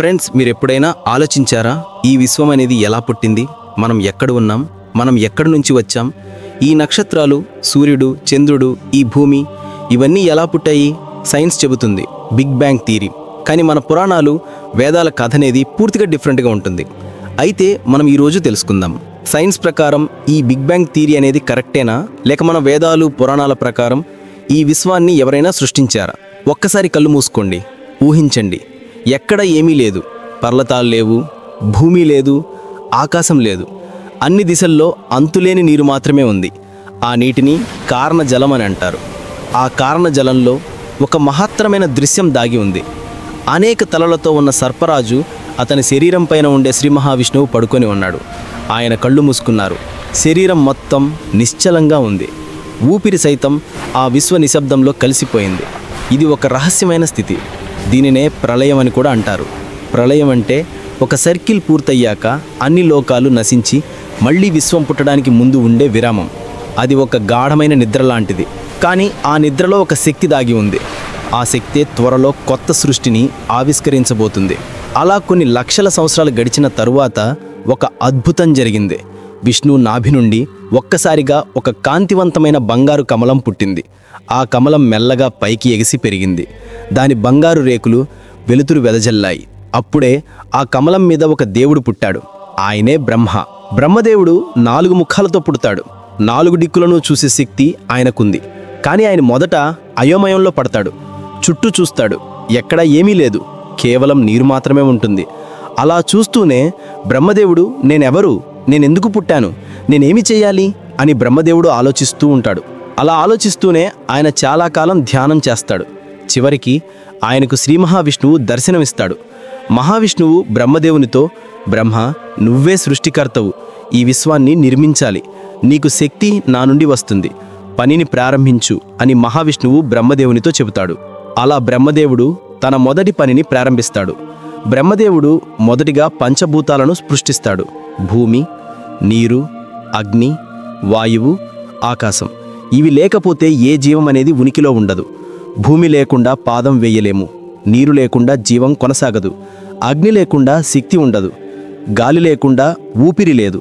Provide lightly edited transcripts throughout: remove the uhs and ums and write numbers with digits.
Friends, మీరు ఎప్పుడైనా ఆలోచించారా ఈ విశ్వం అనేది ఎలా పుట్టింది? మనం ఎక్కడ ఉన్నాం? మనం ఎక్కడి నుంచి వచ్చాం? ఈ నక్షత్రాలు, సూర్యుడు, చంద్రుడు, ఈ భూమి ఇవన్నీ ఎలా పుట్టాయి? సైన్స్ చెబుతుంది బిగ్ బ్యాంగ్ థియరీ. కానీ మన పురాణాలు, వేదాల కథ అనేది పూర్తిగా డిఫరెంట్గా ఉంటుంది. అయితే మనం ఈరోజు తెలుసుకుందాం, సైన్స్ ప్రకారం ఈ బిగ్ బ్యాంగ్ థియరీ అనేది కరెక్టేనా, లేక మన వేదాలు, పురాణాల ప్రకారం ఈ విశ్వాన్ని ఎవరైనా సృష్టించారా? ఒక్కసారి కళ్ళు మూసుకోండి, ఊహించండి. ఎక్కడ ఏమీ లేదు, పర్వతాలు లేవు, భూమి లేదు, ఆకాశం లేదు. అన్ని దిశల్లో అంతులేని నీరు మాత్రమే ఉంది. ఆ నీటిని కారణ జలం అని అంటారు. ఆ కారణ జలంలో ఒక మహత్తరమైన దృశ్యం దాగి ఉంది. అనేక తలలతో ఉన్న సర్పరాజు అతని శరీరం పైన ఉండే శ్రీ మహావిష్ణువు పడుకొని ఉన్నాడు. ఆయన కళ్ళు మూసుకున్నారు. శరీరం మొత్తం నిశ్చలంగా ఉంది. ఊపిరి సైతం ఆ విశ్వ నిశ్శబ్దంలో కలిసిపోయింది. ఇది ఒక రహస్యమైన స్థితి. దీనినే ప్రళయం అని కూడా అంటారు. ప్రళయం అంటే ఒక సర్కిల్ పూర్తయ్యాక అన్ని లోకాలు నశించి మళ్ళీ విశ్వం పుట్టడానికి ముందు ఉండే విరామం. అది ఒక గాఢమైన నిద్ర లాంటిది. కానీ ఆ నిద్రలో ఒక శక్తి దాగి ఉంది. ఆ శక్తే త్వరలో కొత్త సృష్టిని ఆవిష్కరించబోతుంది. అలా కొన్ని లక్షల సంవత్సరాలు గడిచిన తరువాత ఒక అద్భుతం జరిగింది. విష్ణు నాభి నుండి ఒక్కసారిగా ఒక కాంతివంతమైన బంగారు కమలం పుట్టింది. ఆ కమలం మెల్లగా పైకి ఎగిసి పెరిగింది. దాని బంగారు రేకులు వెలుతురు వెదజల్లాయి. అప్పుడే ఆ కమలం మీద ఒక దేవుడు పుట్టాడు. ఆయనే బ్రహ్మ. బ్రహ్మదేవుడు 4 ముఖాలతో పుడతాడు. 4 దిక్కులను చూసే శక్తి ఆయనకుంది. కానీ ఆయన మొదట అయోమయంలో పడతాడు. చుట్టూ చూస్తాడు. ఎక్కడా ఏమీ లేదు, కేవలం నీరు మాత్రమే ఉంటుంది. అలా చూస్తూనే బ్రహ్మదేవుడు, నేనెవరు, నేనెందుకు పుట్టాను, నేనేమి చేయాలి అని బ్రహ్మదేవుడు ఆలోచిస్తూ ఉంటాడు. అలా ఆలోచిస్తూనే ఆయన చాలా కాలం ధ్యానం చేస్తాడు. చివరికి ఆయనకు శ్రీ మహావిష్ణువు దర్శనమిస్తాడు. మహావిష్ణువు బ్రహ్మదేవునితో, బ్రహ్మ, నువ్వే సృష్టికర్తవు, ఈ విశ్వాన్ని నిర్మించాలి, నీకు శక్తి నా నుండి వస్తుంది, పనిని ప్రారంభించు అని మహావిష్ణువు బ్రహ్మదేవునితో చెబుతాడు. అలా బ్రహ్మదేవుడు తన మొదటి పనిని ప్రారంభిస్తాడు. బ్రహ్మదేవుడు మొదటిగా పంచభూతాలను సృష్టిస్తాడు. భూమి, నీరు, అగ్ని, వాయువు, ఆకాశం. ఇవి లేకపోతే ఏ జీవం అనేది ఉనికిలో ఉండదు. భూమి లేకుండా పాదం వేయలేము, నీరు లేకుండా జీవం కొనసాగదు, అగ్ని లేకుండా శక్తి ఉండదు, గాలి లేకుండా ఊపిరి లేదు,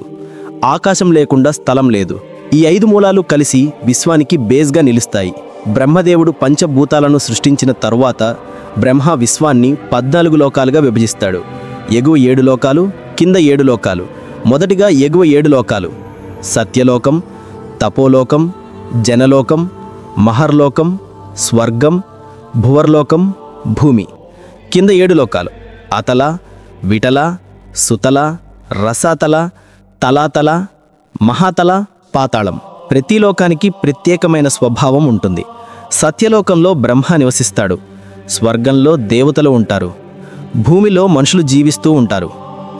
ఆకాశం లేకుండా స్థలం లేదు. ఈ 5 మూలాలు కలిసి విశ్వానికి బేస్గా నిలుస్తాయి. బ్రహ్మదేవుడు పంచభూతాలను సృష్టించిన తరువాత బ్రహ్మ విశ్వాన్ని 14 లోకాలుగా విభజిస్తాడు. ఎగువ 7 లోకాలు, కింద 7 లోకాలు. మొదటిగా ఎగువ 7 లోకాలు: సత్యలోకం, తపోలోకం, జనలోకం, మహర్లోకం, స్వర్గం, భువర్లోకం, భూమి. కింద 7 లోకాలు: అతల, విటల, సుతల, రసాతల, తలాతల, మహాతల, పాతాళం. ప్రతి లోకానికి ప్రత్యేకమైన స్వభావం ఉంటుంది. సత్యలోకంలో బ్రహ్మ నివసిస్తాడు. స్వర్గంలో దేవతలు ఉంటారు. భూమిలో మనుషులు జీవిస్తూ ఉంటారు.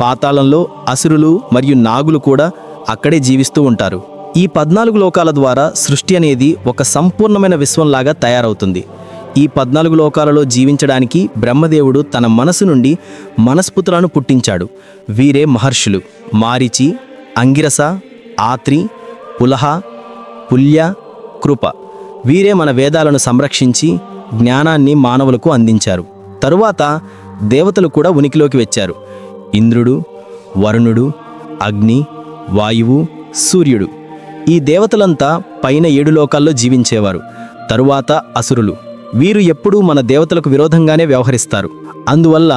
పాతాళంలో అసురులు మరియు నాగులు కూడా అక్కడే జీవిస్తూ ఉంటారు. ఈ 14 లోకాల ద్వారా సృష్టి అనేది ఒక సంపూర్ణమైన విశ్వంలాగా తయారవుతుంది. ఈ 14 లోకాలలో జీవించడానికి బ్రహ్మదేవుడు తన మనసు నుండి మనస్పుతులను పుట్టించాడు. వీరే మహర్షులు: మారీచి, అంగిరస, ఆత్రి, పులహ, పుల్య, కృప. వీరే మన వేదాలను సంరక్షించి జ్ఞానాన్ని మానవులకు అందించారు. తరువాత దేవతలు కూడా ఉనికిలోకి వచ్చారు. ఇంద్రుడు, వరుణుడు, అగ్ని, వాయువు, సూర్యుడు. ఈ దేవతలంతా పైన 7 లోకాల్లో జీవించేవారు. తరువాత అసురులు. వీరు ఎప్పుడూ మన దేవతలకు విరోధంగానే వ్యవహరిస్తారు. అందువల్ల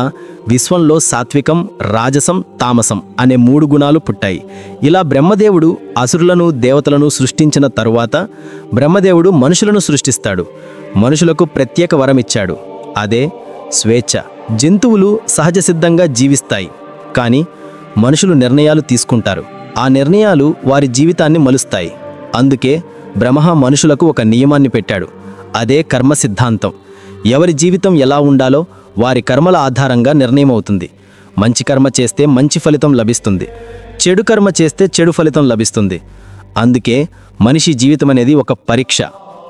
విశ్వంలో సాత్వికం, రాజసం, తామసం అనే 3 గుణాలు పుట్టాయి. ఇలా బ్రహ్మదేవుడు అసురులను, దేవతలను సృష్టించిన తరువాత బ్రహ్మదేవుడు మనుషులను సృష్టిస్తాడు. మనుషులకు ప్రత్యేక వరం ఇచ్చాడు. అదే స్వేచ్ఛ. జంతువులు సహజ సిద్ధంగా జీవిస్తాయి, కానీ మనుషులు నిర్ణయాలు తీసుకుంటారు. ఆ నిర్ణయాలు వారి జీవితాన్ని మలుస్తాయి. అందుకే బ్రహ్మ మనుషులకు ఒక నియమాన్ని పెట్టాడు. అదే కర్మ సిద్ధాంతం. ఎవరి జీవితం ఎలా ఉండాలో వారి కర్మల ఆధారంగా నిర్ణయం అవుతుంది. మంచి కర్మ చేస్తే మంచి ఫలితం లభిస్తుంది, చెడు కర్మ చేస్తే చెడు ఫలితం లభిస్తుంది. అందుకే మనిషి జీవితం అనేది ఒక పరీక్ష,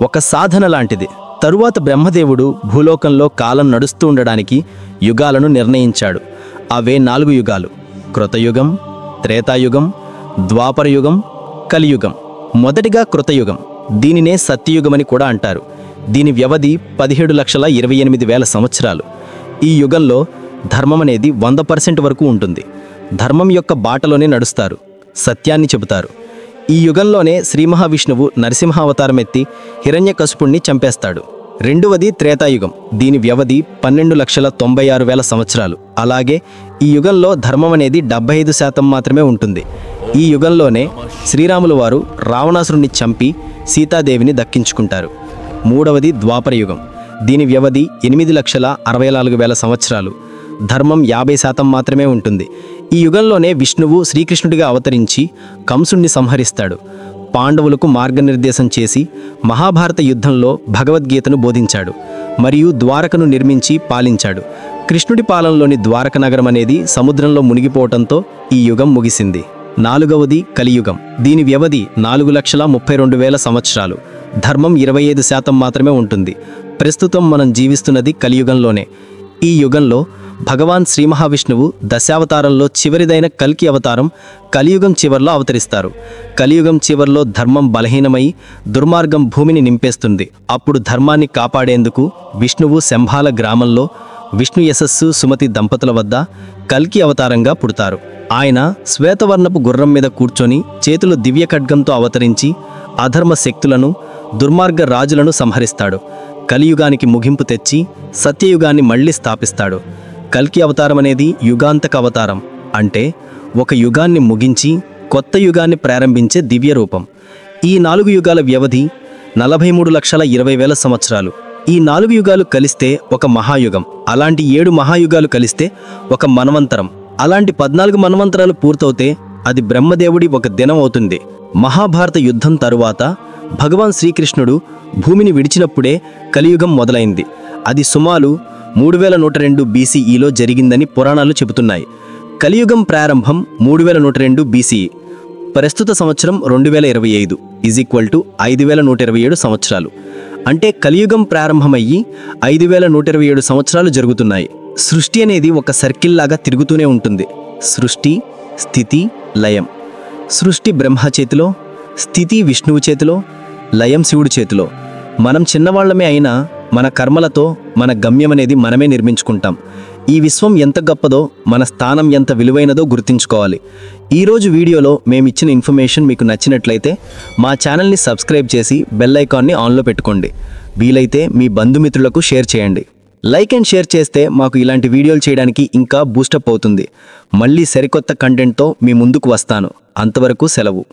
ఒక సాధన లాంటిది. తరువాత బ్రహ్మదేవుడు భూలోకంలో కాలం నడుస్తూ ఉండడానికి యుగాలను నిర్ణయించాడు. అవే 4 యుగాలు: కృతయుగం, త్రేతాయుగం, ద్వాపరయుగం, కలియుగం. మొదటిగా కృతయుగం. దీనినే సత్యయుగమని కూడా అంటారు. దీని వ్యవధి 17,28,000 సంవత్సరాలు. ఈ యుగంలో ధర్మం అనేది 100% వరకు ఉంటుంది. ధర్మం యొక్క బాటలోనే నడుస్తారు, సత్యాన్ని చెబుతారు. ఈ యుగంలోనే శ్రీ మహావిష్ణువు నరసింహావతారం ఎత్తి హిరణ్యకశిపుణ్ణి చంపేస్తాడు. రెండవది త్రేతాయుగం. దీని వ్యవధి 12,96,000 సంవత్సరాలు. అలాగే ఈ యుగంలో ధర్మం అనేది 75% మాత్రమే ఉంటుంది. ఈ యుగంలోనే శ్రీరాములు వారు రావణాసురుణ్ణి చంపి సీతాదేవిని దక్కించుకుంటారు. మూడవది ద్వాపరయుగం. దీని వ్యవధి 8,64,000 సంవత్సరాలు. ధర్మం 50% మాత్రమే ఉంటుంది. ఈ యుగంలోనే విష్ణువు శ్రీకృష్ణుడిగా అవతరించి కంసుణ్ణి సంహరిస్తాడు. పాండవులకు మార్గనిర్దేశం చేసి మహాభారత యుద్ధంలో భగవద్గీతను బోధించాడు మరియు ద్వారకను నిర్మించి పాలించాడు. కృష్ణుడి పాలనలోని ద్వారక నగరం అనేది సముద్రంలో మునిగిపోవటంతో ఈ యుగం ముగిసింది. నాలుగవది కలియుగం. దీని వ్యవధి 4,32,000 సంవత్సరాలు. ధర్మం 25% మాత్రమే ఉంటుంది. ప్రస్తుతం మనం జీవిస్తున్నది కలియుగంలోనే. ఈ యుగంలో భగవాన్ శ్రీ మహావిష్ణువు దశావతారంలో చివరిదైన కల్కి అవతారం కలియుగం చివర్లో అవతరిస్తారు. కలియుగం చివర్లో ధర్మం బలహీనమై దుర్మార్గం భూమిని నింపేస్తుంది. అప్పుడు ధర్మాన్ని కాపాడేందుకు విష్ణువు శంభాల గ్రామంలో విష్ణు యశస్సు సుమతి దంపతుల వద్ద కల్కి అవతారంగా పుడతారు. ఆయన శ్వేతవర్ణపు గుర్రం మీద కూర్చొని చేతులు దివ్య ఖడ్గంతో అవతరించి అధర్మ శక్తులను దుర్మార్గ రాజులను సంహరిస్తాడు. కలియుగానికి ముగింపు తెచ్చి సత్యయుగాన్ని మళ్లీ స్థాపిస్తాడు. కల్కి అవతారం అనేది యుగాంతక అవతారం, అంటే ఒక యుగాన్ని ముగించి కొత్త యుగాన్ని ప్రారంభించే దివ్య రూపం. ఈ 4 యుగాల వ్యవధి 43,20,000 సంవత్సరాలు. ఈ 4 యుగాలు కలిస్తే ఒక మహాయుగం. అలాంటి 7 మహాయుగాలు కలిస్తే ఒక మన్వంతరం. అలాంటి 14 మన్వంతరాలు పూర్తవుతే అది బ్రహ్మదేవుడి ఒక దినం అవుతుంది. మహాభారత యుద్ధం తరువాత భగవాన్ శ్రీకృష్ణుడు భూమిని విడిచినప్పుడే కలియుగం మొదలైంది. అది సుమారు 3102 BCEలో జరిగిందని పురాణాలు చెబుతున్నాయి. కలియుగం ప్రారంభం 3102 BCE. ప్రస్తుత సంవత్సరం 2025 5127 సంవత్సరాలు. అంటే కలియుగం ప్రారంభమయ్యి 5127 సంవత్సరాలు జరుగుతున్నాయి. సృష్టి అనేది ఒక సర్కిల్ లాగా తిరుగుతూనే ఉంటుంది. సృష్టి, స్థితి, లయం. సృష్టి బ్రహ్మ చేతిలో, స్థితి విష్ణువు చేతిలో, లయం శివుడి చేతిలో. మనం చిన్నవాళ్లమే అయినా మన కర్మలతో మన గమ్యం అనేది మనమే నిర్మించుకుంటాం. ఈ విశ్వం ఎంత గొప్పదో, మన స్థానం ఎంత విలువైనదో గుర్తుంచుకోవాలి. ఈరోజు వీడియోలో మేమిచ్చిన ఇన్ఫర్మేషన్ మీకు నచ్చినట్లయితే మా ఛానల్ని సబ్స్క్రైబ్ చేసి బెల్ ఐకాన్ని ఆన్లో పెట్టుకోండి. వీలైతే మీ బంధుమిత్రులకు షేర్ చేయండి. లైక్ అండ్ షేర్ చేస్తే మాకు ఇలాంటి వీడియోలు చేయడానికి ఇంకా బూస్టప్ అవుతుంది. మళ్ళీ సరికొత్త కంటెంట్తో మీ ముందుకు వస్తాను. అంతవరకు సెలవు.